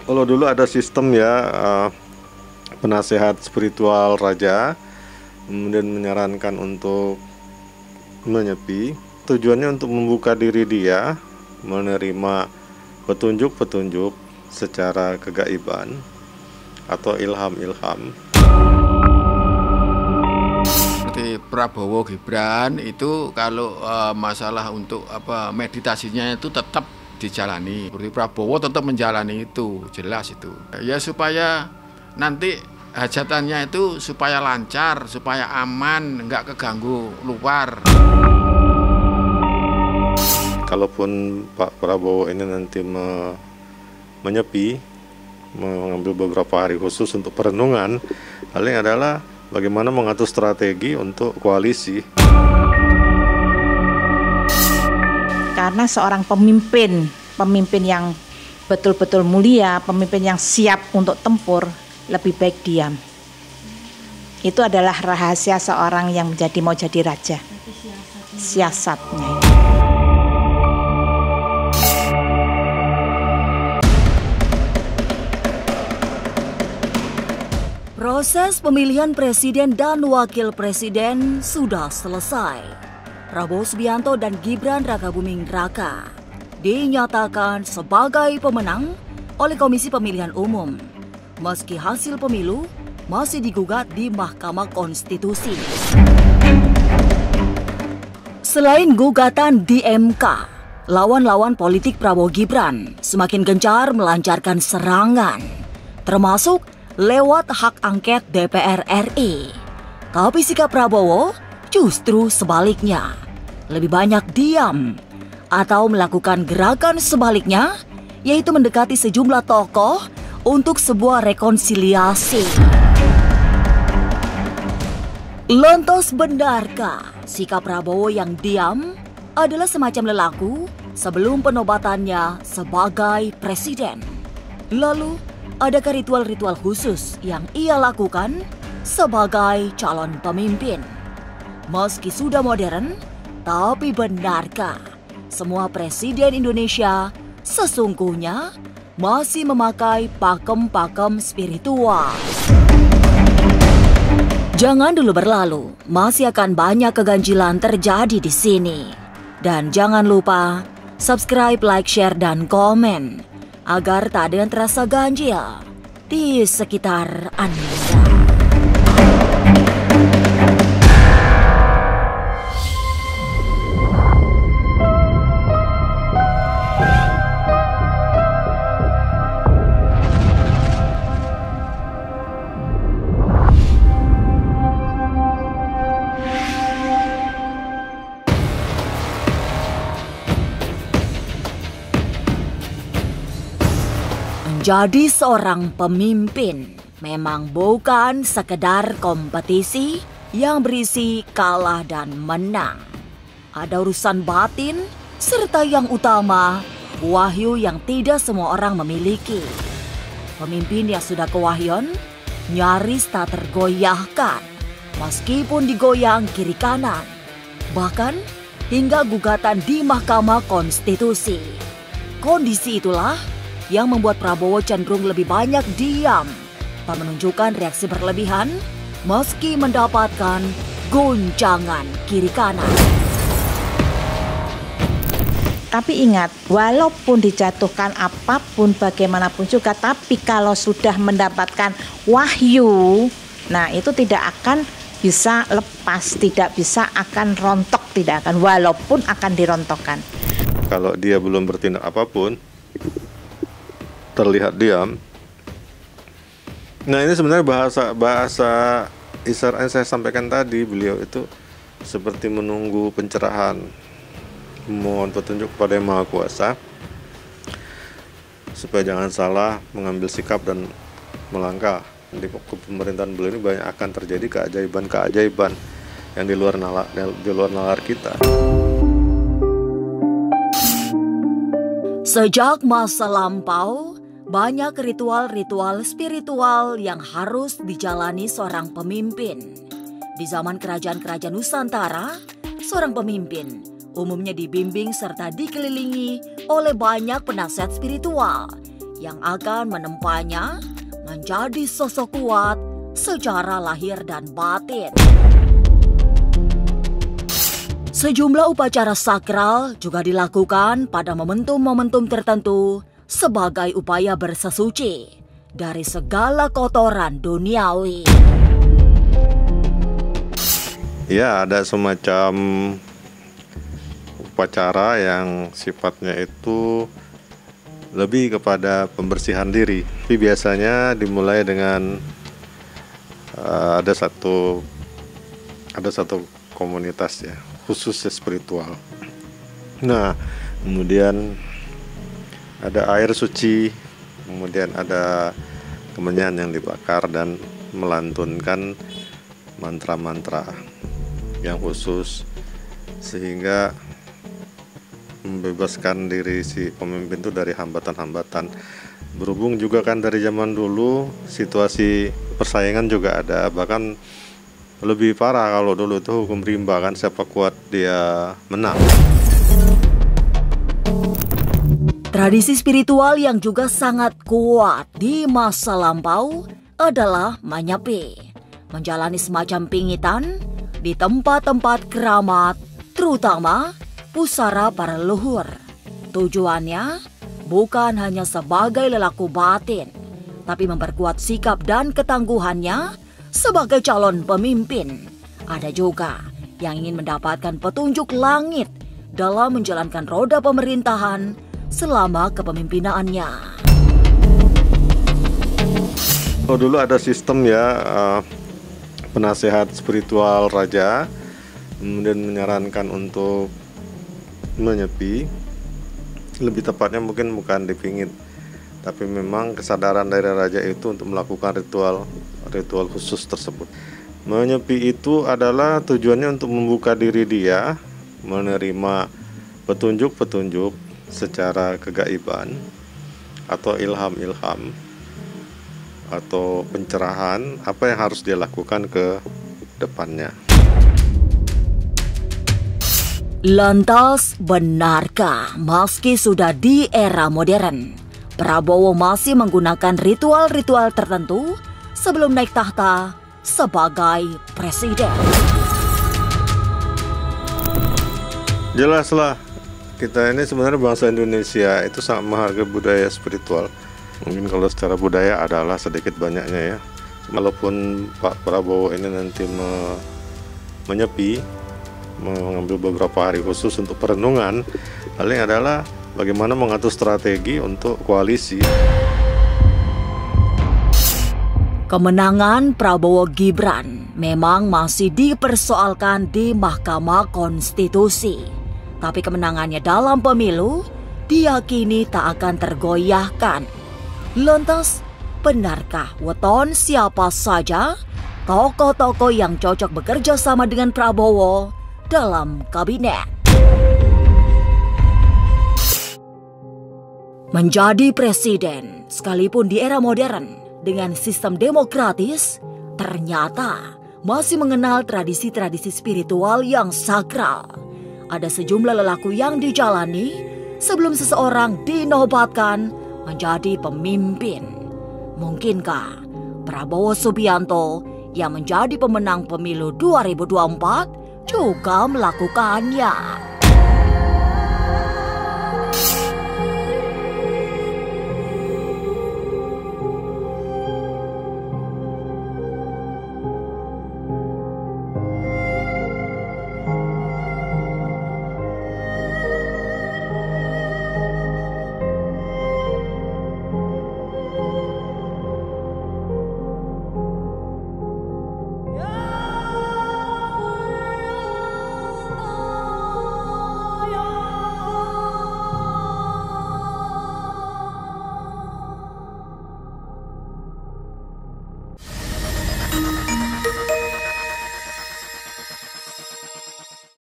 Kalau dulu ada sistem ya, penasehat spiritual raja, kemudian menyarankan untuk menyepi. Tujuannya untuk membuka diri dia, menerima petunjuk-petunjuk secara kegaiban atau ilham-ilham. Seperti Prabowo Gibran itu kalau masalah untuk meditasinya itu tetap dijalani. Seperti Prabowo tetap menjalani itu, jelas itu. Ya supaya nanti hajatannya itu supaya lancar, supaya aman, nggak keganggu luar. Kalaupun Pak Prabowo ini nanti menyepi, mengambil beberapa hari khusus untuk perenungan, paling adalah bagaimana mengatur strategi untuk koalisi. Karena seorang pemimpin yang betul-betul mulia, pemimpin yang siap untuk tempur, lebih baik diam. Itu adalah rahasia seorang yang mau jadi raja. Siasatnya. Proses pemilihan presiden dan wakil presiden sudah selesai. Prabowo Subianto dan Gibran Rakabuming Raka dinyatakan sebagai pemenang oleh Komisi Pemilihan Umum. Meski hasil pemilu masih digugat di Mahkamah Konstitusi. Selain gugatan di MK, lawan-lawan politik Prabowo Gibran semakin gencar melancarkan serangan, termasuk lewat hak angket DPR RI. Tapi sikap Prabowo justru sebaliknya, lebih banyak diam atau melakukan gerakan sebaliknya, yaitu mendekati sejumlah tokoh untuk sebuah rekonsiliasi. Lantas benarkah sikap Prabowo yang diam adalah semacam lelaku sebelum penobatannya sebagai presiden? Lalu, adakah ritual-ritual khusus yang ia lakukan sebagai calon pemimpin? Meski sudah modern, tapi benarkah semua presiden Indonesia sesungguhnya masih memakai pakem-pakem spiritual? Jangan dulu berlalu, masih akan banyak keganjilan terjadi di sini. Dan jangan lupa subscribe, like, share, dan komen agar tak ada yang terasa ganjil di sekitar Anda. Jadi seorang pemimpin memang bukan sekedar kompetisi yang berisi kalah dan menang. Ada urusan batin serta yang utama, wahyu yang tidak semua orang memiliki. Pemimpin yang sudah kewahyon nyaris tak tergoyahkan meskipun digoyang kiri kanan. Bahkan hingga gugatan di Mahkamah Konstitusi. Kondisi itulah yang membuat Prabowo cenderung lebih banyak diam dan menunjukkan reaksi berlebihan meski mendapatkan goncangan kiri kanan. Tapi ingat, walaupun dijatuhkan apapun bagaimanapun juga, tapi kalau sudah mendapatkan wahyu, nah itu tidak akan bisa lepas, tidak bisa akan rontok, tidak akan, walaupun akan dirontokkan. Kalau dia belum bertindak apapun, terlihat diam. Nah, ini sebenarnya bahasa isyarat yang saya sampaikan tadi. Beliau itu seperti menunggu pencerahan, mohon petunjuk kepada Yang Maha Kuasa supaya jangan salah mengambil sikap dan melangkah. Di pemerintahan beliau ini banyak akan terjadi keajaiban-keajaiban yang di luar nalar kita. Sejak masa lampau, banyak ritual-ritual spiritual yang harus dijalani seorang pemimpin. Di zaman kerajaan-kerajaan Nusantara, seorang pemimpin umumnya dibimbing serta dikelilingi oleh banyak penasihat spiritual yang akan menempanya menjadi sosok kuat secara lahir dan batin. Sejumlah upacara sakral juga dilakukan pada momentum-momentum tertentu sebagai upaya bersesuci dari segala kotoran duniawi. Ya, ada semacam upacara yang sifatnya itu lebih kepada pembersihan diri. Tapi biasanya dimulai dengan ada satu komunitas ya, khususnya spiritual. Nah, kemudian ada air suci, kemudian ada kemenyan yang dibakar dan melantunkan mantra-mantra yang khusus sehingga membebaskan diri si pemimpin itu dari hambatan-hambatan. Berhubung juga kan dari zaman dulu situasi persaingan juga ada, bahkan lebih parah kalau dulu itu hukum rimba kan, siapa kuat dia menang. Tradisi spiritual yang juga sangat kuat di masa lampau adalah manyepi, menjalani semacam pingitan di tempat-tempat keramat, terutama pusara para leluhur. Tujuannya bukan hanya sebagai lelaku batin, tapi memperkuat sikap dan ketangguhannya sebagai calon pemimpin. Ada juga yang ingin mendapatkan petunjuk langit dalam menjalankan roda pemerintahan selama kepemimpinaannya. Oh, dulu ada sistem ya, penasehat spiritual raja, kemudian menyarankan untuk menyepi, lebih tepatnya mungkin bukan dipingit, tapi memang kesadaran dari raja itu untuk melakukan ritual khusus tersebut. Menyepi itu adalah tujuannya untuk membuka diri dia, menerima petunjuk-petunjuk secara kegaiban atau ilham-ilham atau pencerahan apa yang harus dia lakukan ke depannya. Lantas, benarkah meski sudah di era modern, Prabowo masih menggunakan ritual-ritual tertentu sebelum naik tahta sebagai presiden? Jelaslah, kita ini sebenarnya bangsa Indonesia itu sangat menghargai budaya spiritual. Mungkin kalau secara budaya adalah sedikit banyaknya ya. Walaupun Pak Prabowo ini nanti menyepi, mengambil beberapa hari khusus untuk perenungan, paling adalah bagaimana mengatur strategi untuk koalisi. Kemenangan Prabowo Gibran memang masih dipersoalkan di Mahkamah Konstitusi. Tapi kemenangannya dalam pemilu diyakini tak akan tergoyahkan. Lantas, benarkah weton siapa saja tokoh-tokoh yang cocok bekerja sama dengan Prabowo dalam kabinet? Menjadi presiden sekalipun di era modern dengan sistem demokratis ternyata masih mengenal tradisi-tradisi spiritual yang sakral. Ada sejumlah lelaku yang dijalani sebelum seseorang dinobatkan menjadi pemimpin. Mungkinkah Prabowo Subianto yang menjadi pemenang pemilu 2024 juga melakukannya?